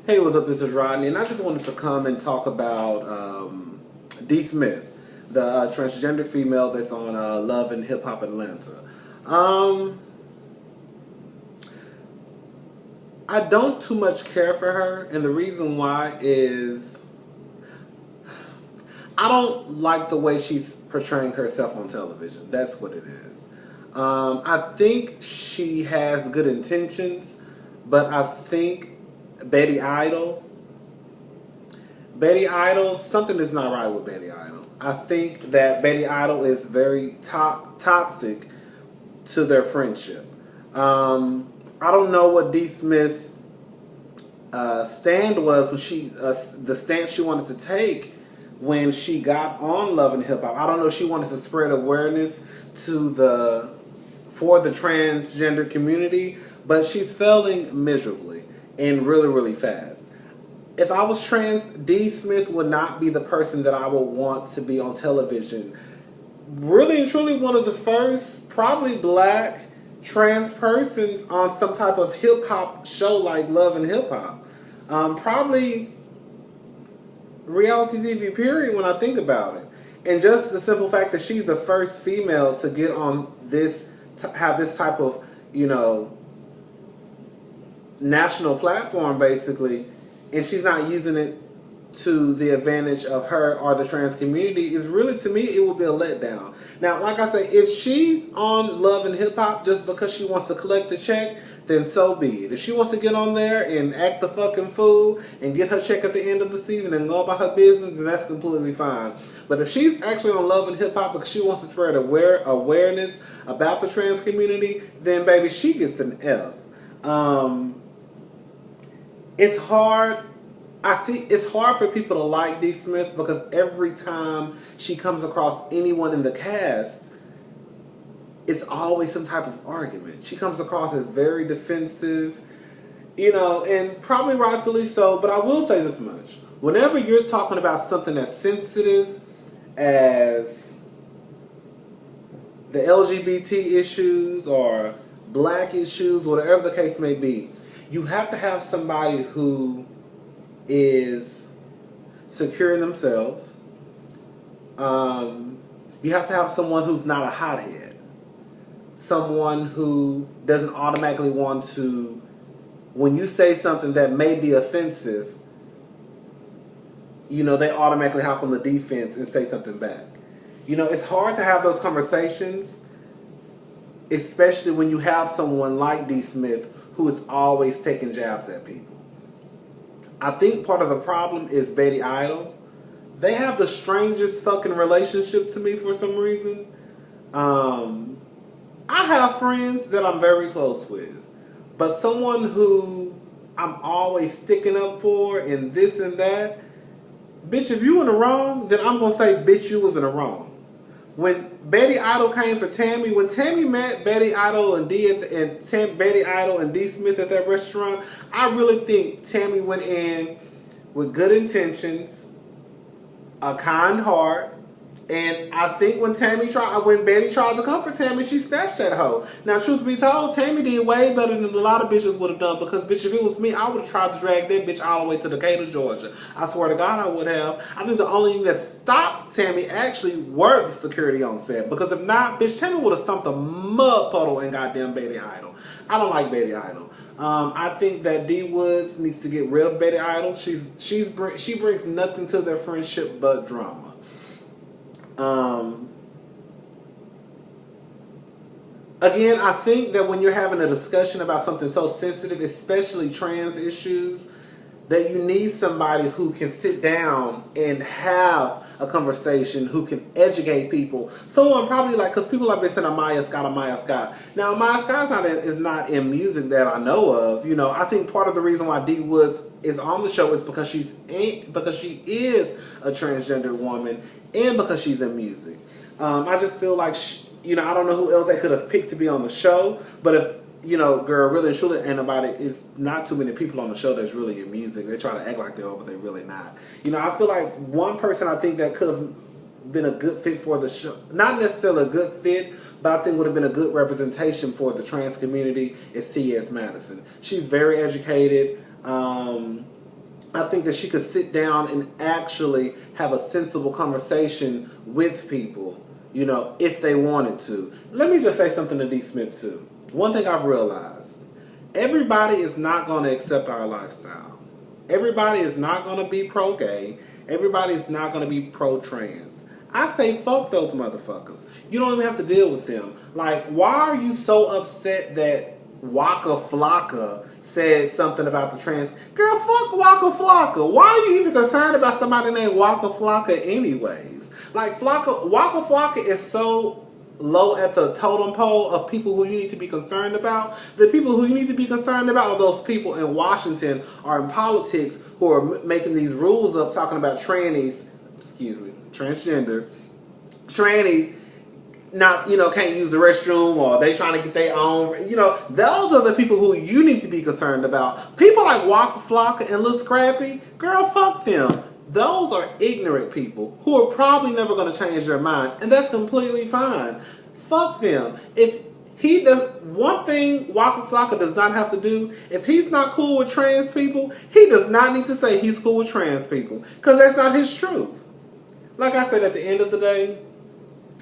Hey, what's up? This is Rodney, and I just wanted to come and talk about D. Smith, the transgender female that's on Love and Hip Hop Atlanta. Um, I don't too much care for her, and the reason why is I don't like the way she's portraying herself on television. That's what it is. I think she has good intentions, but I think Betty Idol, something is not right with Betty Idol. I think that Betty Idol is very toxic to their friendship. I don't know what D. Smith's stand was when the stance she wanted to take when she got on Love and Hip Hop. I don't know if she wanted to spread awareness for the transgender community, but she's failing miserably and really, really fast. If I was trans, D. Smith would not be the person that I would want to be on television. Really and truly one of the first, probably black trans persons on some type of hip hop show like Love and Hip Hop. Probably reality TV period when I think about it. And just the simple fact that she's the first female to get on this, have this type of, national platform basically, and she's not using it to the advantage of her or the trans community, is really, to me, it will be a letdown. Now, like I say, if she's on Love and Hip Hop just because she wants to collect a check, then so be it. If she wants to get on there and act the fucking fool and get her check at the end of the season and go about her business, then that's completely fine. But if she's actually on Love and Hip Hop because she wants to spread awareness about the trans community, then baby, she gets an F. It's hard. It's hard for people to like D. Smith because every time she comes across anyone in the cast, it's always some type of argument. She comes across as very defensive, and probably rightfully so, but I will say this much. Whenever you're talking about something as sensitive as the LGBT issues or black issues, whatever the case may be, you have to have somebody who is secure in themselves. You have to have someone who's not a hothead. Someone who doesn't automatically want to, when you say something that may be offensive, they automatically hop on the defense and say something back. It's hard to have those conversations, especially when you have someone like D. Smith who is always taking jabs at people. I think part of the problem is Betty Idol. They have the strangest fucking relationship to me for some reason. I have friends that I'm very close with, but someone who I'm always sticking up for and this and that, bitch, if you in the wrong, then I'm going to say, bitch, you was in the wrong. When Betty Idol came for Tammy, when Tammy met Betty Idol and Betty Idol and D. Smith at that restaurant, I really think Tammy went in with good intentions, a kind heart, and I think when Betty tried to comfort Tammy, she snatched that hoe. Now, truth be told, Tammy did way better than a lot of bitches would have done because, bitch, if it was me, I would have tried to drag that bitch all the way to Decatur, Georgia. I swear to God I would have. I think the only thing that stopped Tammy actually were the security on set, because if not, bitch, Tammy would have stumped a mud puddle in goddamn Betty Idol. I don't like Betty Idol. I think that D. Woods needs to get rid of Betty Idol. She brings nothing to their friendship but drama. Again, I think that when you're having a discussion about something so sensitive, especially trans issues, that you need somebody who can sit down and have a conversation, who can educate people. Someone probably because people have been saying Amaya Scott. Now, Amaya Scott is not in music that I know of. I think part of the reason why D. Woods is on the show is because she is a transgender woman and because she's in music. I just feel like, I don't know who else they could have picked to be on the show, but if, girl, really and truly, it's not too many people on the show that's really in music. They try to act like they are, but they're really not. I feel like one person I think that could have been a good fit for the show, not necessarily a good fit, but I think would have been a good representation for the trans community is C.S. Madison. She's very educated. I think that she could sit down and actually have a sensible conversation with people, you know, if they wanted to. Let me just say something to D. Smith too. One thing I've realized, everybody is not going to accept our lifestyle. Everybody is not going to be pro-gay. Everybody is not going to be pro-trans. I say fuck those motherfuckers. You don't even have to deal with them. Like, why are you so upset that Waka Flocka said something about the trans? Girl, fuck Waka Flocka. Why are you even concerned about somebody named Waka Flocka anyways? Like, Waka Flocka is so low at the totem pole of people who you need to be concerned about. The people who you need to be concerned about are those people in Washington or in politics who are making these rules up talking about transgender, trannies not, you know, can't use the restroom, or they trying to get their own, you know, those are the people who you need to be concerned about. People like Waka Flocka and Lil Scrappy, girl, fuck them. Those are ignorant people who are probably never going to change their mind, and that's completely fine. Fuck them. If he does one thing Waka Flocka does not have to do, if he's not cool with trans people, he does not need to say he's cool with trans people, because that's not his truth. Like I said, at the end of the day,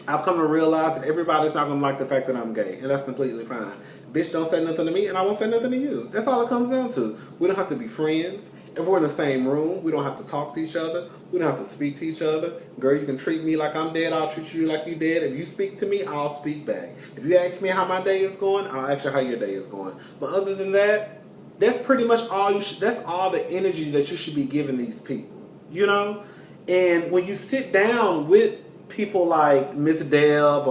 I've come to realize that everybody's not going to like the fact that I'm gay, and that's completely fine. Bitch, don't say nothing to me, and I won't say nothing to you. That's all it comes down to. We don't have to be friends. If we're in the same room, we don't have to talk to each other. We don't have to speak to each other. Girl, you can treat me like I'm dead. I'll treat you like you dead. If you speak to me, I'll speak back. If you ask me how my day is going, I'll ask you how your day is going. But other than that, that's pretty much all you should. That's all the energy that you should be giving these people. You know? And when you sit down with people like Miss Deb,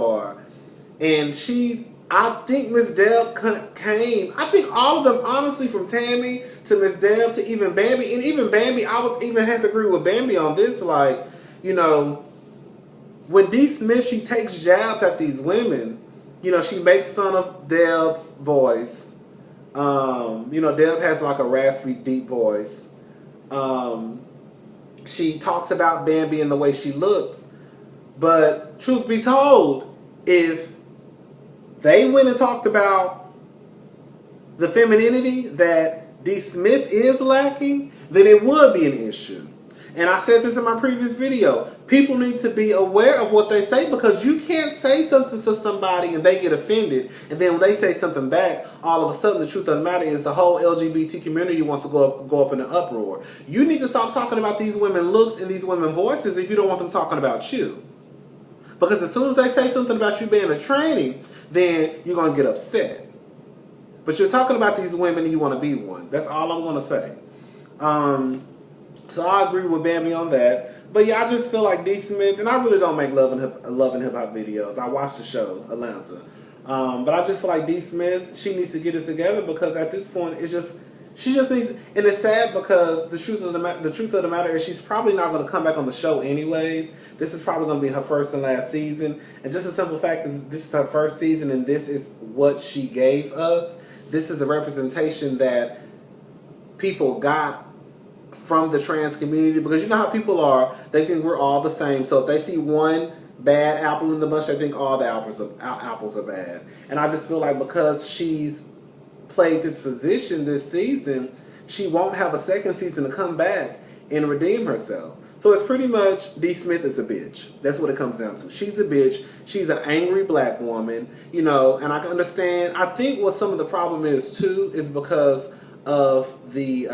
I think Miss Deb came, I think all of them, honestly, from Tammy to Miss Deb to even Bambi, and even Bambi, had to agree with Bambi on this, like, you know, when D. Smith, she takes jabs at these women, you know, she makes fun of Deb's voice, you know, Deb has like a raspy, deep voice, she talks about Bambi and the way she looks. But truth be told, if they went and talked about the femininity that D. Smith is lacking, then it would be an issue. And I said this in my previous video. People need to be aware of what they say, because you can't say something to somebody and they get offended, and then when they say something back, all of a sudden the truth of the matter is the whole LGBT community wants to go up in an uproar. You need to stop talking about these women looks and these women voices if you don't want them talking about you. Because as soon as they say something about you being a tranny, then you're going to get upset. But you're talking about these women and you want to be one. That's all I'm going to say. So I agree with Bambi on that. But yeah, I just feel like D. Smith, and I really don't make love and hip hop videos. I watch the show, Atlanta. But I just feel like D. Smith, she needs to get it together, because at this point, she just needs, and it's sad because the truth of the matter is she's probably not going to come back on the show anyways. This is probably going to be her first and last season. And just the simple fact that this is her first season and this is what she gave us, this is a representation that people got from the trans community, because you know how people are, they think we're all the same. So if they see one bad apple in the bunch, they think all the apples are bad. And I just feel like because she's played this position this season, she won't have a second season to come back and redeem herself. So it's pretty much D. Smith is a bitch. That's what it comes down to. She's a bitch. She's an angry black woman, you know, and I can understand. I think what some of the problem is too is because of the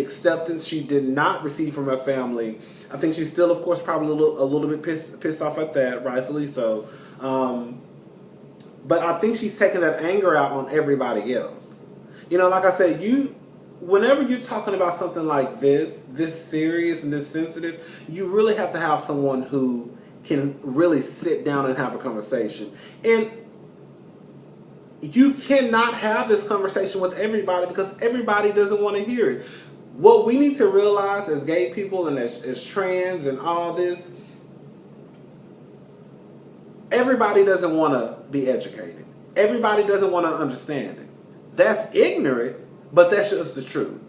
acceptance she did not receive from her family. I think she's still, of course, probably a little bit pissed off at that, rightfully so. But I think she's taking that anger out on everybody else. You know, like I said, whenever you're talking about something like this serious and this sensitive, you really have to have someone who can really sit down and have a conversation. And you cannot have this conversation with everybody because everybody doesn't want to hear it. What we need to realize as gay people and as trans and all this, everybody doesn't want to be educated. Everybody doesn't want to understand it. That's ignorant, but that's just the truth.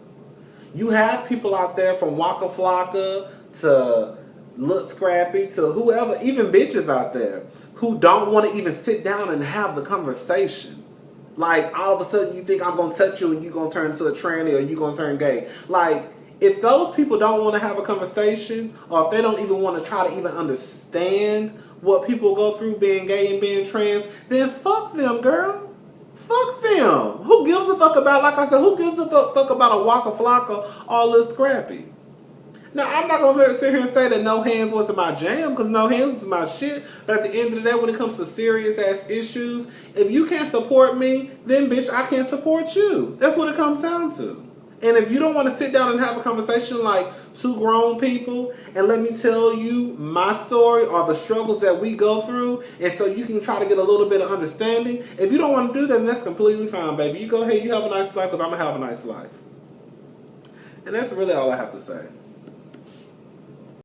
You have people out there from Waka Flocka to Lil Scrappy to whoever, even bitches out there, who don't want to even sit down and have the conversation. Like, all of a sudden you think I'm going to touch you and you're going to turn into a tranny or you're going to turn gay. Like, If those people don't want to have a conversation, or if they don't even want to try to even understand what people go through being gay and being trans, then fuck them, girl. Fuck them. Who gives a fuck about, like I said, who gives a fuck about a Waka Flocka all this scrappy? Now, I'm not going to sit here and say that No Hands wasn't my jam, because No Hands is my shit. But at the end of the day, when it comes to serious-ass issues, if you can't support me, then, bitch, I can't support you. That's what it comes down to. And if you don't want to sit down and have a conversation like two grown people and let me tell you my story or the struggles that we go through, and so you can try to get a little bit of understanding, if you don't want to do that, then that's completely fine, baby. You go ahead, you have a nice life, because I'm going to have a nice life. And that's really all I have to say.